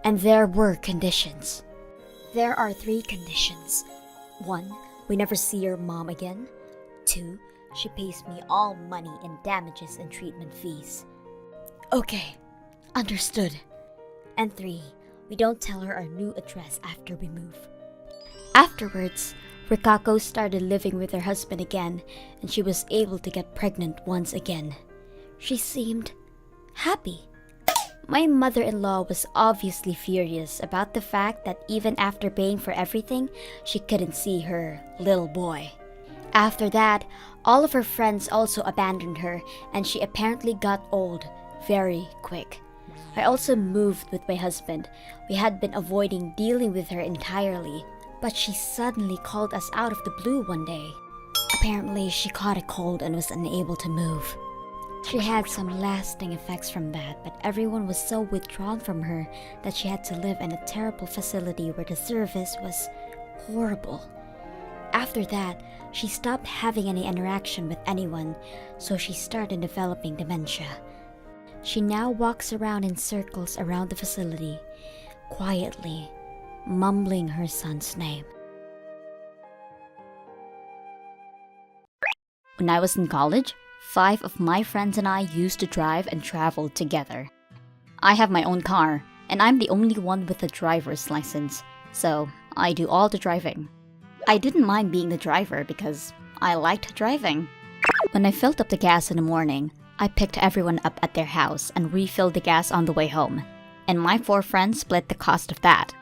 And there were conditions. There are 3 conditions. 1, we never see your mom again. 2, she pays me all money in damages and treatment fees. Okay, understood. And 3, we don't tell her our new address after we move. Afterwards, Rikako started living with her husband again, and she was able to get pregnant once again. She seemed happy. My mother-in-law was obviously furious about the fact that even after paying for everything, she couldn't see her little boy. After that, all of her friends also abandoned her, and she apparently got old very quick. I also moved with my husband. We had been avoiding dealing with her entirely, but she suddenly called us out of the blue one day. Apparently, she caught a cold and was unable to move. She had some lasting effects from that, but everyone was so withdrawn from her that she had to live in a terrible facility where the service was horrible. After that, she stopped having any interaction with anyone, so she started developing dementia. She now walks around in circles around the facility, quietly, mumbling her son's name. When I was in college, 5 of my friends and I used to drive and travel together. I have my own car, and I'm the only one with a driver's license, so I do all the driving. I didn't mind being the driver because I liked driving. When I filled up the gas in the morning, I picked everyone up at their house and refilled the gas on the way home, and my 4 friends split the cost of that.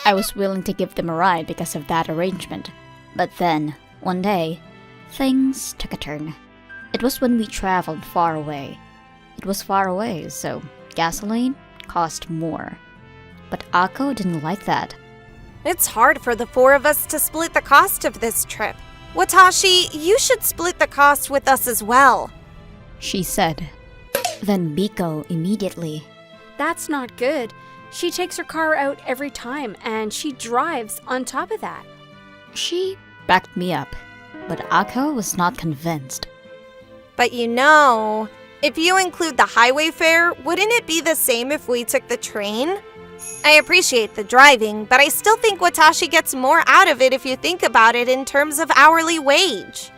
I was willing to give them a ride because of that arrangement, but then, one day, things took a turn. It was when we traveled far away. It was far away, so gasoline cost more. But Ako didn't like that. It's hard for the 4 of us to split the cost of this trip. Watashi, you should split the cost with us as well, she said. Then Biko immediately. That's not good. She takes her car out every time, and she drives on top of that. She backed me up, but Ako was not convinced. But you know, if you include the highway fare, wouldn't it be the same if we took the train? I appreciate the driving, but I still think Watashi gets more out of it if you think about it in terms of hourly wage.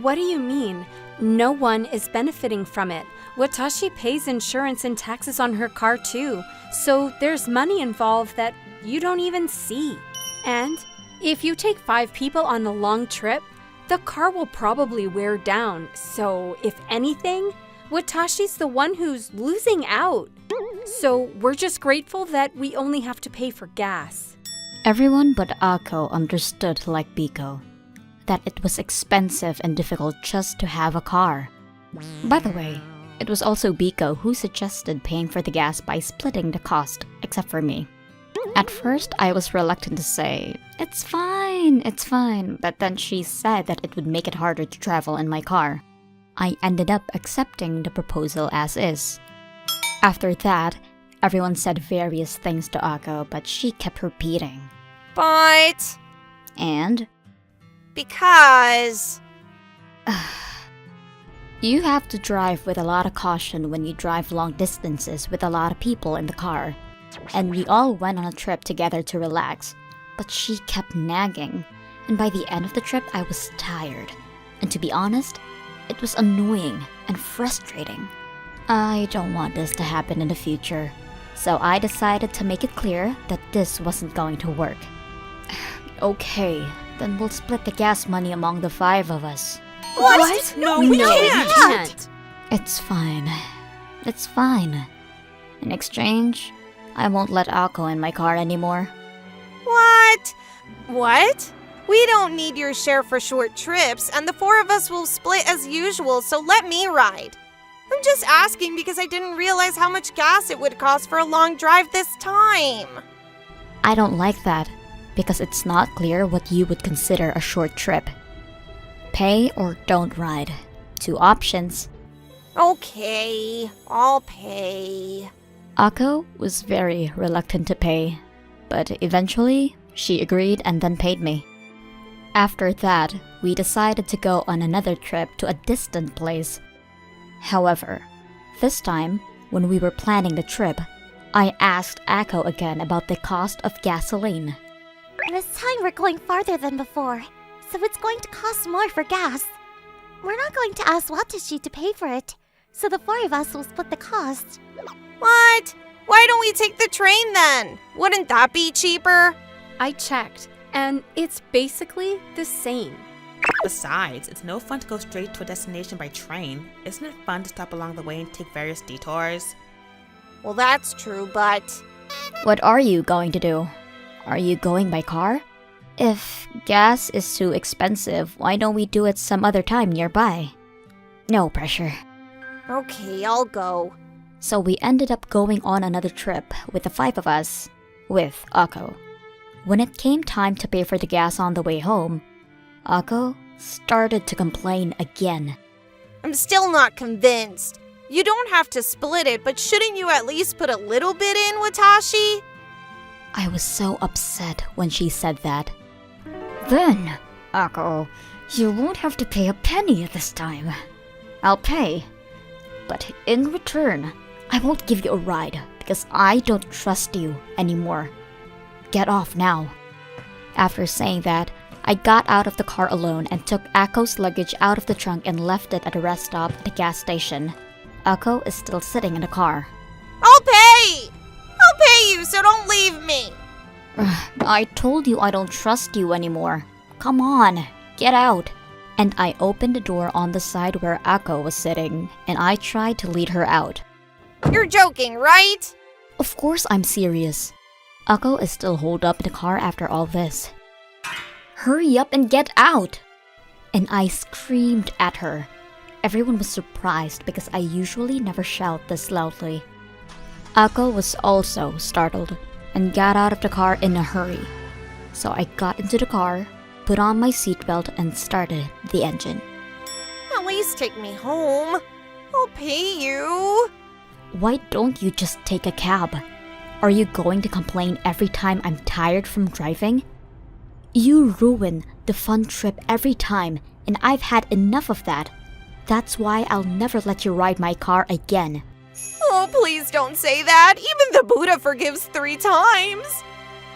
What do you mean? No one is benefiting from it. Watashi pays insurance and taxes on her car too, so there's money involved that you don't even see. And If you take 5 people on a long trip, the car will probably wear down. So, if anything, Watashi's the one who's losing out. So, we're just grateful that we only have to pay for gas. Everyone but Ako understood, like Biko, that it was expensive and difficult just to have a car. By the way, it was also Biko who suggested paying for the gas by splitting the cost, except for me. At first, I was reluctant to say, it's fine, but then she said that it would make it harder to travel in my car. I ended up accepting the proposal as is. After that, everyone said various things to Ako, but she kept repeating. But... And? Because... You have to drive with a lot of caution when you drive long distances with a lot of people in the car. And we all went on a trip together to relax, but she kept nagging, and by the end of the trip I was tired. And to be honest, it was annoying and frustrating. I don't want this to happen in the future, so I decided to make it clear that this wasn't going to work. Okay, then we'll split the gas money among the 5 of us. What? No, we can't. It's fine. It's fine. In exchange, I won't let Ako in my car anymore. What? What? We don't need your share for short trips, and the 4 of us will split as usual, so let me ride. I'm just asking because I didn't realize how much gas it would cost for a long drive this time. I don't like that, because it's not clear what you would consider a short trip. Pay or don't ride. 2 options. Okay, I'll pay. Ako was very reluctant to pay, but eventually she agreed and then paid me. After that, we decided to go on another trip to a distant place. However, this time, when we were planning the trip, I asked Ako again about the cost of gasoline. This time we're going farther than before, so it's going to cost more for gas. We're not going to ask Watashi to pay for it, so the 4 of us will split the cost. What? Why don't we take the train then? Wouldn't that be cheaper? I checked, and it's basically the same. Besides, it's no fun to go straight to a destination by train. Isn't it fun to stop along the way and take various detours? Well, that's true, but... What are you going to do? Are you going by car? If gas is too expensive, why don't we do it some other time nearby? No pressure. Okay, I'll go. So we ended up going on another trip with the 5 of us, with Ako. When it came time to pay for the gas on the way home, Ako started to complain again. I'm still not convinced. You don't have to split it, but shouldn't you at least put a little bit in, Watashi? I was so upset when she said that. Then, Ako, you won't have to pay a penny this time. I'll pay. But in return, I won't give you a ride because I don't trust you anymore. Get off now. After saying that, I got out of the car alone and took Ako's luggage out of the trunk and left it at a rest stop at the gas station. Ako is still sitting in the car. I'll pay! I'll pay you, so don't leave me! I told you I don't trust you anymore. Come on, get out. And I opened the door on the side where Ako was sitting, and I tried to lead her out. You're joking, right? Of course I'm serious. Ako is still holed up in the car after all this. Hurry up and get out! And I screamed at her. Everyone was surprised because I usually never shout this loudly. Ako was also startled and got out of the car in a hurry. So I got into the car, put on my seatbelt, and started the engine. At least take me home. I'll pay you. Why don't you just take a cab? Are you going to complain every time I'm tired from driving? You ruin the fun trip every time, and I've had enough of that. That's why I'll never let you ride my car again. Oh, please don't say that. Even the Buddha forgives 3 times.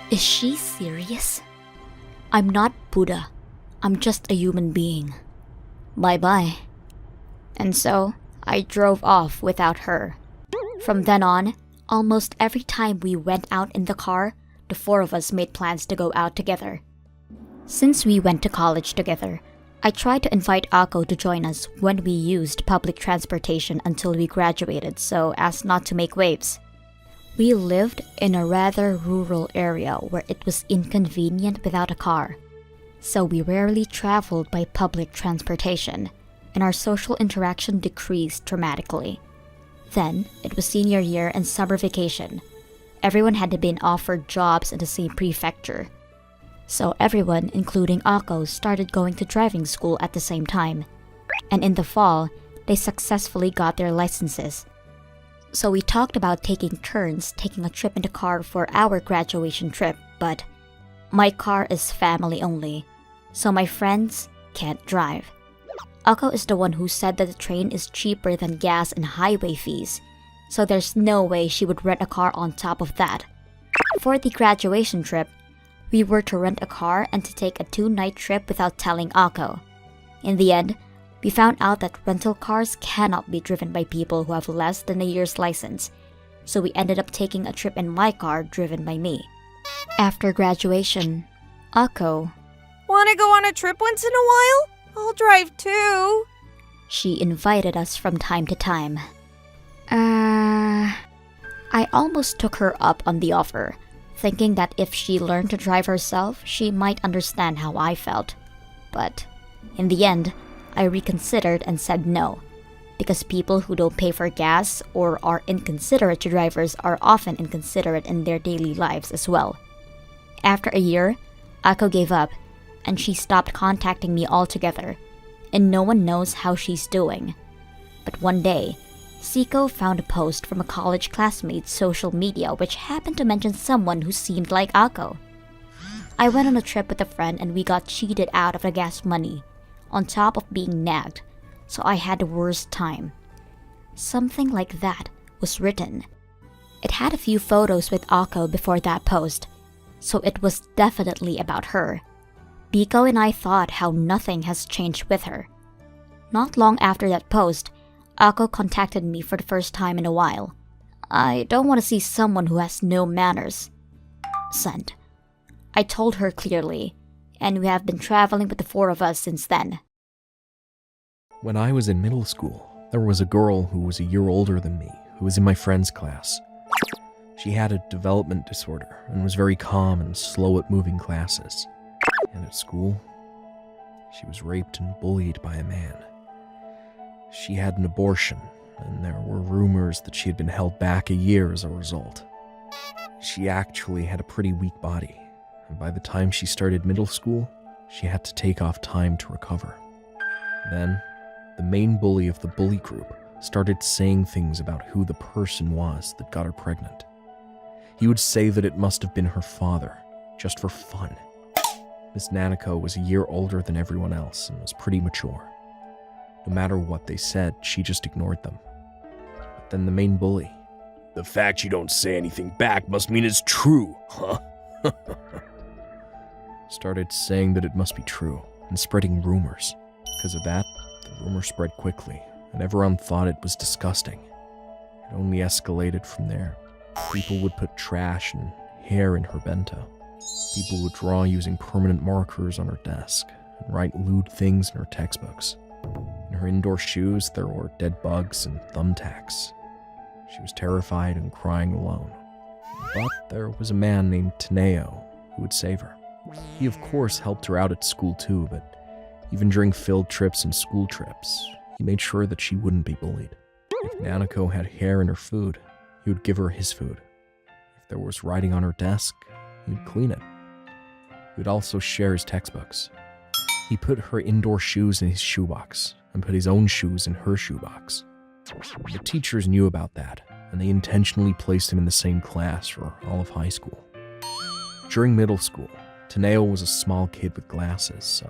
Is she serious? I'm not Buddha. I'm just a human being. Bye-bye. And so, I drove off without her. From then on, almost every time we went out in the car, the 4 of us made plans to go out together. Since we went to college together, I tried to invite Ako to join us when we used public transportation until we graduated so as not to make waves. We lived in a rather rural area where it was inconvenient without a car, so we rarely traveled by public transportation, and our social interaction decreased dramatically. Then, it was senior year and summer vacation. Everyone had been offered jobs in the same prefecture. So everyone, including Ako, started going to driving school at the same time. And in the fall, they successfully got their licenses. So we talked about taking turns taking a trip in the car for our graduation trip, but my car is family only, so my friends can't drive. Ako is the one who said that the train is cheaper than gas and highway fees, so there's no way she would rent a car on top of that. For the graduation trip, we were to rent a car and to take a 2-night trip without telling Ako. In the end, we found out that rental cars cannot be driven by people who have less than a year's license, so we ended up taking a trip in my car driven by me. After graduation, Ako, "Wanna go on a trip once in a while? I'll drive too." She invited us from time to time. I almost took her up on the offer, thinking that if she learned to drive herself, she might understand how I felt. But in the end, I reconsidered and said no, because people who don't pay for gas or are inconsiderate to drivers are often inconsiderate in their daily lives as well. After a year, Ako gave up, and she stopped contacting me altogether, and no one knows how she's doing. But one day, Siko found a post from a college classmate's social media which happened to mention someone who seemed like Ako. I went on a trip with a friend and we got cheated out of the gas money, on top of being nagged, so I had the worst time. Something like that was written. It had a few photos with Ako before that post, so it was definitely about her. Biko and I thought how nothing has changed with her. Not long after that post, Ako contacted me for the first time in a while. "I don't want to see someone who has no manners." Sent. I told her clearly, and we have been traveling with the 4 of us since then. When I was in middle school, there was a girl who was a year older than me who was in my friend's class. She had a development disorder and was very calm and slow at moving classes. And at school, she was raped and bullied by a man. She had an abortion, and there were rumors that she had been held back a year as a result. She actually had a pretty weak body, and by the time she started middle school, she had to take off time to recover. Then, the main bully of the bully group started saying things about who the person was that got her pregnant. He would say that it must have been her father, just for fun. Miss Nanako was a year older than everyone else and was pretty mature. No matter what they said, she just ignored them. But then the main bully, "The fact you don't say anything back must mean it's true, huh?" started saying that it must be true and spreading rumors. Because of that, the rumor spread quickly, and everyone thought it was disgusting. It only escalated from there. People would put trash and hair in her bento. People would draw using permanent markers on her desk and write lewd things in her textbooks. In her indoor shoes, there were dead bugs and thumbtacks. She was terrified and crying alone. But there was a man named Taneo who would save her. He, of course, helped her out at school too, but even during field trips and school trips, he made sure that she wouldn't be bullied. If Nanako had hair in her food, he would give her his food. If there was writing on her desk, he would clean it. He would also share his textbooks. He put her indoor shoes in his shoebox and put his own shoes in her shoebox. The teachers knew about that, and they intentionally placed him in the same class for all of high school. During middle school, Taneo was a small kid with glasses, so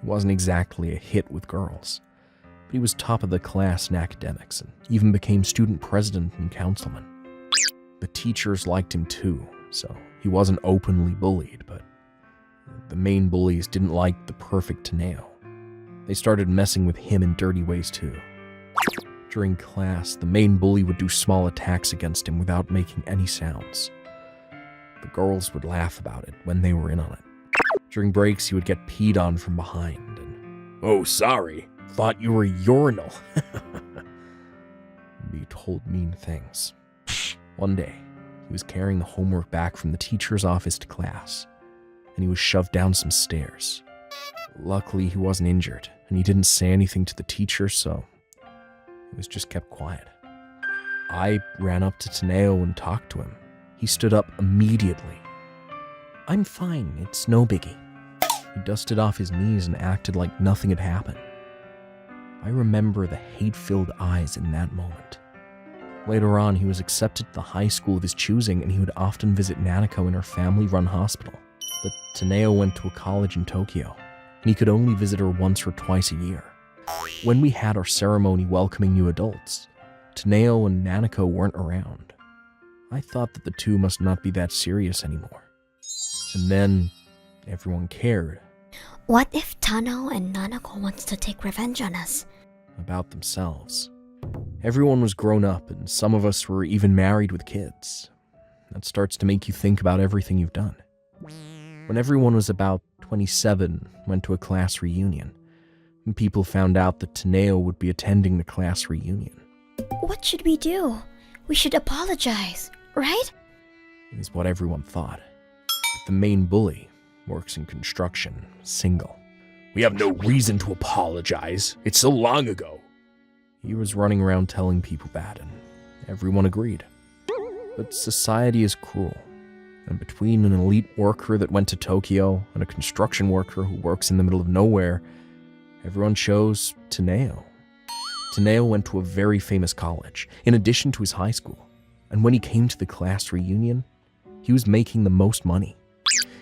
he wasn't exactly a hit with girls. But he was top of the class in academics and even became student president and councilman. The teachers liked him too, so he wasn't openly bullied, but the main bullies didn't like the perfect Taneo. They started messing with him in dirty ways too. During class, the main bully would do small attacks against him without making any sounds. The girls would laugh about it when they were in on it. During breaks, he would get peed on from behind, and Oh, sorry. Thought you were a urinal. be told mean things. One day, he was carrying the homework back from the teacher's office to class, and he was shoved down some stairs. Luckily, he wasn't injured, and he didn't say anything to the teacher, so he was just kept quiet. I ran up to Taneo and talked to him. He stood up immediately. "I'm fine, it's no biggie." He dusted off his knees and acted like nothing had happened. I remember the hate-filled eyes in that moment. Later on, he was accepted to the high school of his choosing, and he would often visit Nanako in her family-run hospital. But Taneo went to a college in Tokyo, and he could only visit her once or twice a year. When we had our ceremony welcoming new adults, Taneo and Nanako weren't around. I thought that the two must not be that serious anymore. And then, everyone cared. What if Tano and Nanako wants to take revenge on us? About themselves. Everyone was grown up, and some of us were even married with kids. That starts to make you think about everything you've done. When everyone was about 27, went to a class reunion, and people found out that Taneo would be attending the class reunion. What should we do? We should apologize, right? Is what everyone thought. But the main bully works in construction, single. We have no reason to apologize. It's so long ago. He was running around telling people that, and everyone agreed. But society is cruel, and between an elite worker that went to Tokyo and a construction worker who works in the middle of nowhere, everyone chose Taneo. Taneo went to a very famous college, in addition to his high school, and when he came to the class reunion, he was making the most money.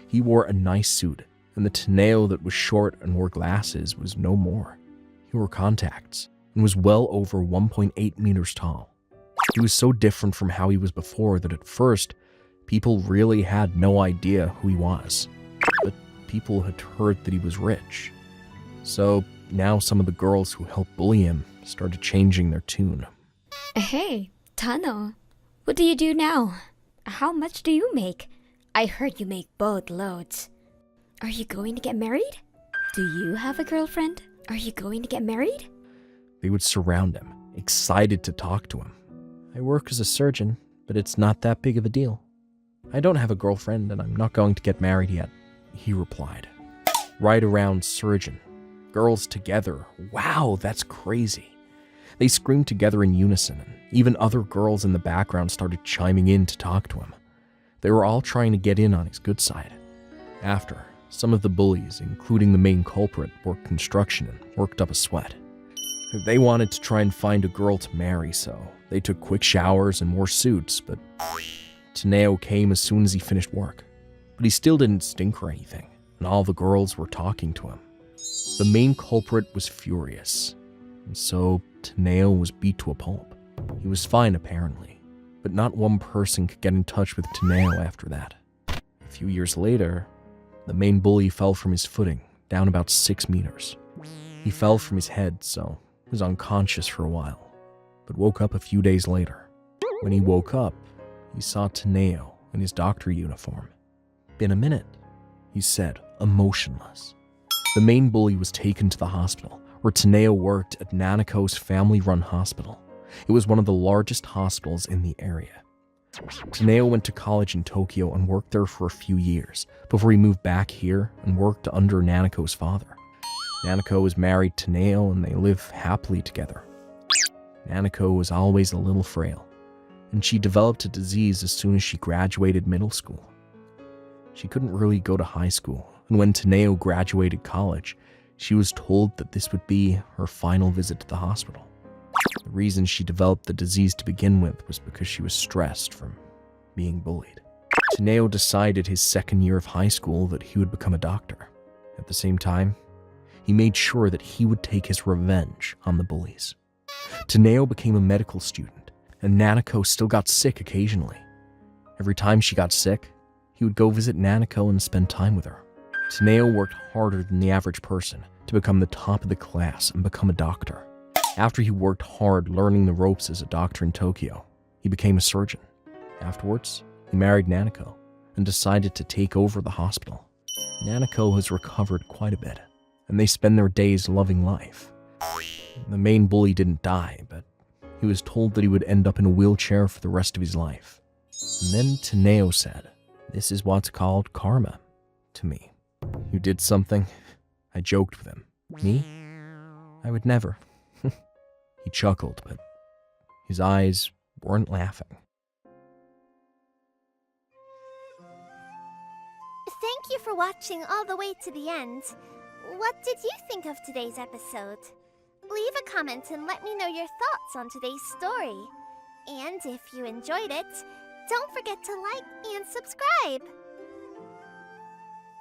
He wore a nice suit, and the Taneo that was short and wore glasses was no more. He wore contacts, and was well over 1.8 meters tall. He was so different from how he was before that at first, people really had no idea who he was. But people had heard that he was rich. So now some of the girls who helped bully him started changing their tune. Hey, Tano, what do you do now? How much do you make? I heard you make boatloads. Are you going to get married? Do you have a girlfriend? Are you going to get married? They would surround him, excited to talk to him. I work as a surgeon, but it's not that big of a deal. I don't have a girlfriend and I'm not going to get married yet, he replied. Right around surgeon. Girls together. Wow, that's crazy. They screamed together in unison, and even other girls in the background started chiming in to talk to him. They were all trying to get in on his good side. After, some of the bullies, including the main culprit, worked construction and worked up a sweat. They wanted to try and find a girl to marry, so they took quick showers and wore suits, but Taneo came as soon as he finished work. But he still didn't stink or anything, and all the girls were talking to him. The main culprit was furious, and so Taneo was beat to a pulp. He was fine apparently, but not one person could get in touch with Taneo after that. A few years later, the main bully fell from his footing, down about 6 meters. He fell from his head, so he was unconscious for a while, but woke up a few days later. When he woke up, he saw Taneo in his doctor uniform. "Been a minute," he said, emotionless. The main bully was taken to the hospital, where Taneo worked at Nanako's family-run hospital. It was one of the largest hospitals in the area. Taneo went to college in Tokyo and worked there for a few years, before he moved back here and worked under Nanako's father. Nanako is married to Taneo and they live happily together. Nanako was always a little frail, and she developed a disease as soon as she graduated middle school. She couldn't really go to high school, and when Taneo graduated college, she was told that this would be her final visit to the hospital. The reason she developed the disease to begin with was because she was stressed from being bullied. Taneo decided his second year of high school that he would become a doctor. At the same time, he made sure that he would take his revenge on the bullies. Taneo became a medical student, and Nanako still got sick occasionally. Every time she got sick, he would go visit Nanako and spend time with her. Taneo worked harder than the average person to become the top of the class and become a doctor. After he worked hard learning the ropes as a doctor in Tokyo, he became a surgeon. Afterwards, he married Nanako and decided to take over the hospital. Nanako has recovered quite a bit, and they spend their days loving life. The main bully didn't die, but he was told that he would end up in a wheelchair for the rest of his life. And then Taneo said, "This is what's called karma," to me. "You did something?" I joked with him. "Me? I would never." He chuckled, but his eyes weren't laughing. Thank you for watching all the way to the end. What did you think of today's episode? Leave a comment and let me know your thoughts on today's story. And if you enjoyed it, don't forget to like and subscribe.